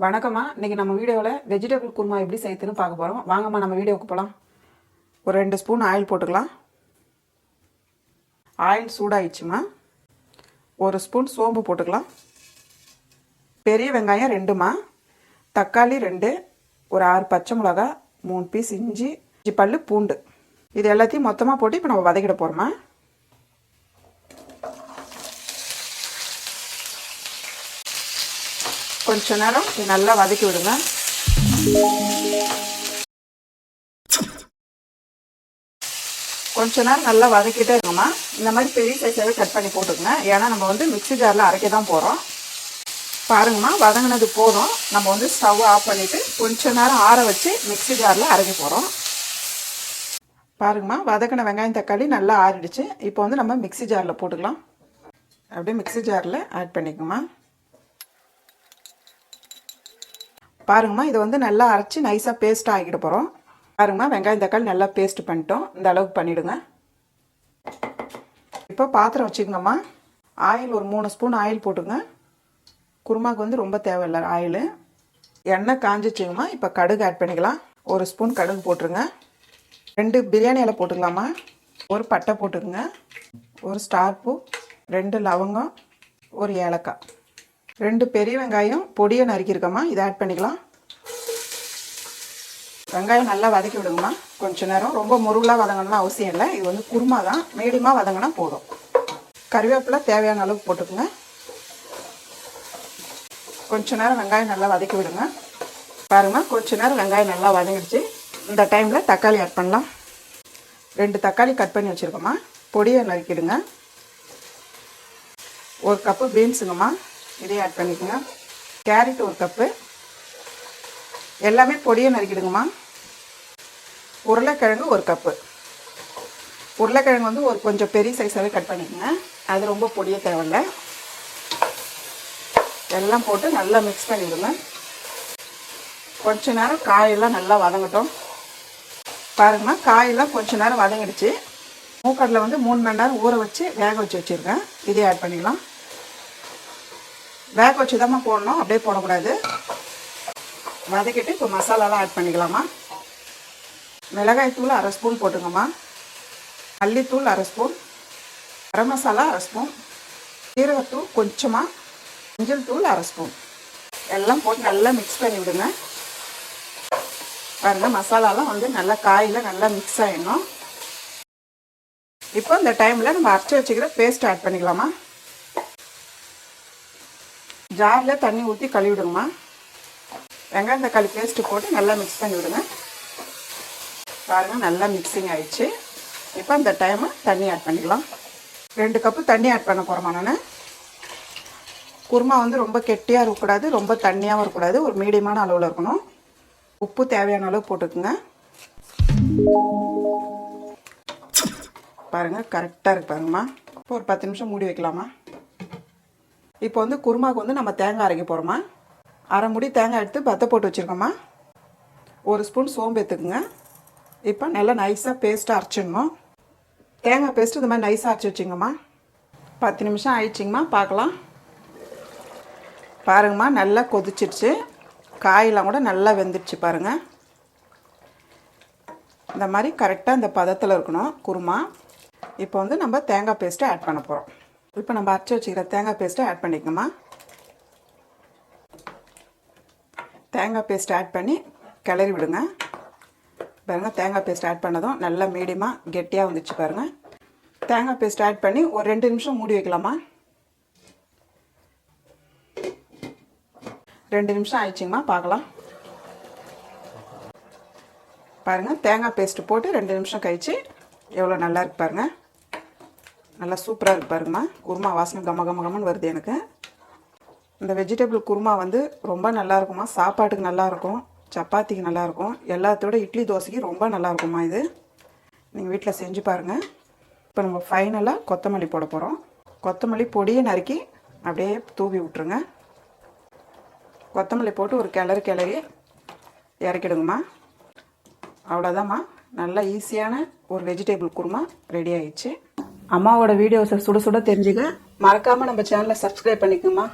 வணக்கம்மா. இன்னைக்கு நம்ம வீடியோவில் வெஜிடபிள் குருமா எப்படி செய்யுதுன்னு பார்க்க போகிறோம். வாங்கம்மா நம்ம வீடியோவுக்கு போகலாம். ஒரு 2 ஸ்பூன் ஆயில் போட்டுக்கலாம். ஆயில் சூடாயிடுச்சுமா. 1 ஸ்பூன் சோம்பு போட்டுக்கலாம். பெரிய வெங்காயம் 2மா, தக்காளி 2, ஒரு 6 பச்சை மிளகா, 3 பீஸ் இஞ்சி, 5 பல்லு பூண்டு. இது எல்லாத்தையும் மொத்தமாக போட்டு இப்போ நம்ம வதக்கிட போகிறோமா. கொஞ்ச நேரம் நல்லா வதக்கி விடுங்க. கொஞ்ச நேரம் நல்லா வதக்கிட்டே இருக்கோமா. இந்த மாதிரி பெரிய சைஸாகவே கட் பண்ணி போட்டுக்கோங்க. ஏன்னா நம்ம மிக்ஸி ஜாரில் அரைக்க தான் போகிறோம். பாருங்கம்மா, வதங்கினது போதும். நம்ம ஸ்டவ் ஆஃப் பண்ணிவிட்டு கொஞ்ச நேரம் ஆற வச்சு மிக்ஸி ஜாரில் அரைக்க போகிறோம். பாருங்கம்மா, வதக்கின வெங்காயம் தக்காளி நல்லா ஆறிடுச்சு. இப்போ நம்ம மிக்ஸி ஜாரில் போட்டுக்கலாம். அப்படியே மிக்ஸி ஜாரில் ஆட் பண்ணிக்கோமா. பாருங்கம்மா, இது நல்லா அரைச்சி நைஸாக பேஸ்ட் ஆகிக்கிட போகிறோம். பாருங்கம்மா, வெங்காயம் தக்காளி நல்லா பேஸ்ட் பண்ணிட்டோம். இந்த அளவுக்கு பண்ணிவிடுங்க. இப்போ பாத்திரம் வச்சுக்கோங்கம்மா. ஆயில் ஒரு 3 ஸ்பூன் ஆயில் போட்டுங்க. குருமாவுக்கு ரொம்ப தேவையில்லை ஆயில். எண்ணெய் காஞ்சிச்சுங்கம்மா. இப்போ கடுகு ஆட் பண்ணிக்கலாம். 1 ஸ்பூன் கடுகு போட்டுருங்க. 2 பிரியாணி இலை போட்டுக்கலாமா. ஒரு பட்டை போட்டுக்குங்க. ஒரு ஸ்டார் பூ, 2 லவங்கம், ஒரு ஏலக்காய், 2 பெரிய வெங்காயம் பொடியை நறுக்கியிருக்கம்மா. இதை ஆட் பண்ணிக்கலாம். வெங்காயம் நல்லா வதக்கி விடுங்கம்மா. கொஞ்சம் நேரம் ரொம்ப முருகலாக வதங்கணும்னு அவசியம் இல்லை. இது குருமா தான். மீடியமாக வதங்கினா போதும். கறிவேப்பிலை தேவையான அளவுக்கு போட்டுக்குங்க. கொஞ்ச நேரம் வெங்காயம் நல்லா வதக்கி விடுங்க. பாருங்கம்மா, கொஞ்ச நேரம் வெங்காயம் நல்லா வதங்கிடுச்சு. இந்த டைமில் தக்காளி ஆட் பண்ணலாம். 2 தக்காளி கட் பண்ணி வச்சுருக்கோம்மா. பொடியை நறுக்கிடுங்க. 1 கப்பு பீன்ஸுங்கம்மா. இதையும் ஆட் பண்ணிக்கோங்க. Carrot 1 cup. எல்லாமே பொடியை நறுக்கிடுங்கம்மா. உருளைக்கிழங்கு 1 கப்பு. உருளைக்கிழங்கு ஒரு கொஞ்சம் பெரிய சைஸாகவே கட் பண்ணிக்கோங்க. அது ரொம்ப பொடியை தேவையில்லை. எல்லாம் போட்டு நல்லா மிக்ஸ் பண்ணிவிடுங்க. கொஞ்ச நேரம் காயெல்லாம் நல்லா வதங்கட்டும். பாருங்கம்மா, காயெல்லாம் கொஞ்ச நேரம் வதங்கிடுச்சு. மூக்கடலை 3 மணி நேரம் ஊற வச்சு வேக வச்சு வச்சுருக்கேன். இதையும் ஆட் பண்ணிக்கலாம். வேக வச்சு தான் போடணும், அப்படியே போடக்கூடாது. வதக்கிட்டு இப்போ மசாலாலாம் ஆட் பண்ணிக்கலாமா. மிளகாய் தூள் 1/2 ஸ்பூன் போட்டுங்கம்மா. மல்லித்தூள் 1/2 ஸ்பூன், கரம் மசாலா 1/2 ஸ்பூன், சீரகத்தூள் கொஞ்சமாக, மஞ்சள் தூள் 1/2 ஸ்பூன். எல்லாம் போட்டு நல்லா மிக்ஸ் பண்ணி விடுங்க. பாருங்கள், மசாலாலாம் நல்லா காயில் நல்லா மிக்ஸ் ஆகிடணும். இப்போ இந்த டைமில் நம்ம அரைச்சி வச்சுக்கிற பேஸ்ட் ஆட் பண்ணிக்கலாமா. ஜாரில் தண்ணி ஊற்றி கழுவிடுங்கம்மா. வெங்காயம் தக்காளி பேஸ்ட்டு போட்டு நல்லா மிக்ஸ் பண்ணி விடுங்க. பாருங்கள், நல்லா மிக்சிங் ஆகிடுச்சு. இப்போ அந்த டைமு தண்ணி ஆட் பண்ணிக்கலாம். 2 கப்பு தண்ணி ஆட் பண்ண போகிறோமா. நான் குருமா ரொம்ப கெட்டியாக இருக்கக்கூடாது, ரொம்ப தண்ணியாகவும் இருக்கக்கூடாது. ஒரு மீடியமான அளவில் இருக்கணும். உப்பு தேவையான அளவு போட்டுக்குங்க. பாருங்கள், கரெக்டாக இருக்கு பாருங்கம்மா. இப்போ ஒரு 10 நிமிஷம் மூடி வைக்கலாமா. இப்போ குருமாவுக்கு நம்ம தேங்காய் அரைக்க போகிறோமா. 1/2 முடி தேங்காய் எடுத்து பத்தை போட்டு வச்சுருக்கோம்மா. 1 ஸ்பூன் சோம்பு எடுத்துக்குங்க. இப்போ நல்லா நைஸாக பேஸ்ட்டாக அரைச்சிடணும். தேங்காய் பேஸ்ட்டு இந்த மாதிரி நைஸாக அரைச்சி வச்சுங்கம்மா. 10 நிமிஷம் ஆயிடுச்சிங்கம்மா. பார்க்கலாம். பாருங்கம்மா, நல்லா கொதிச்சிடுச்சு. காயெல்லாம் கூட நல்லா வெந்துடுச்சு பாருங்கள். இந்த மாதிரி கரெக்டாக இந்த பதத்தில் இருக்கணும் குருமா. இப்போ நம்ம தேங்காய் பேஸ்ட்டை ஆட் பண்ண போகிறோம். இப்போ நம்ம அரைச்சி வச்சுக்கிற தேங்காய் பேஸ்ட்டை ஆட் பண்ணிக்கோமா. தேங்காய் பேஸ்ட் ஆட் பண்ணி கிளறி விடுங்க. பாருங்கள், தேங்காய் பேஸ்ட் ஆட் பண்ணதும் நல்லா மீடியமாக கெட்டியாக வந்துச்சு பாருங்கள். தேங்காய் பேஸ்ட் ஆட் பண்ணி ஒரு 2 நிமிஷம் மூடி வைக்கலாமா. 2 நிமிஷம் ஆயிடுச்சிங்கம்மா. பார்க்கலாம். பாருங்கள், தேங்காய் பேஸ்ட்டு போட்டு 2 நிமிஷம் கழிச்சு எவ்வளோ நல்லா இருக்கு பாருங்கள். நல்லா சூப்பராக இருக்கு பாருங்கம்மா. குருமா வாசனை கமன்னு வருது எனக்கு. இந்த வெஜிடபிள் குருமா ரொம்ப நல்லா இருக்குமா. சாப்பாட்டுக்கு நல்லாயிருக்கும், சப்பாத்திக்கு நல்லாயிருக்கும், எல்லாத்தோட இட்லி தோசைக்கு ரொம்ப நல்லாயிருக்குமா. இது நீங்கள் வீட்டில் செஞ்சு பாருங்கள். இப்போ நம்ம ஃபைனலாக கொத்தமல்லி போட போகிறோம். கொத்தமல்லி பொடியை நறுக்கி அப்படியே தூவி விட்ருங்க. கொத்தமல்லி போட்டு ஒரு கிளறி இறக்கிடுங்கம்மா. அவ்வளோதாம்மா. நல்லா ஈஸியான ஒரு வெஜிடபிள் குருமா ரெடி ஆயிடுச்சு. அம்மாவோட வீடியோஸை சுட சுட தெரிஞ்சுக்க மறக்காமல் நம்ம சேனலை சப்ஸ்கிரைப் பண்ணிக்கோங்கம்மா.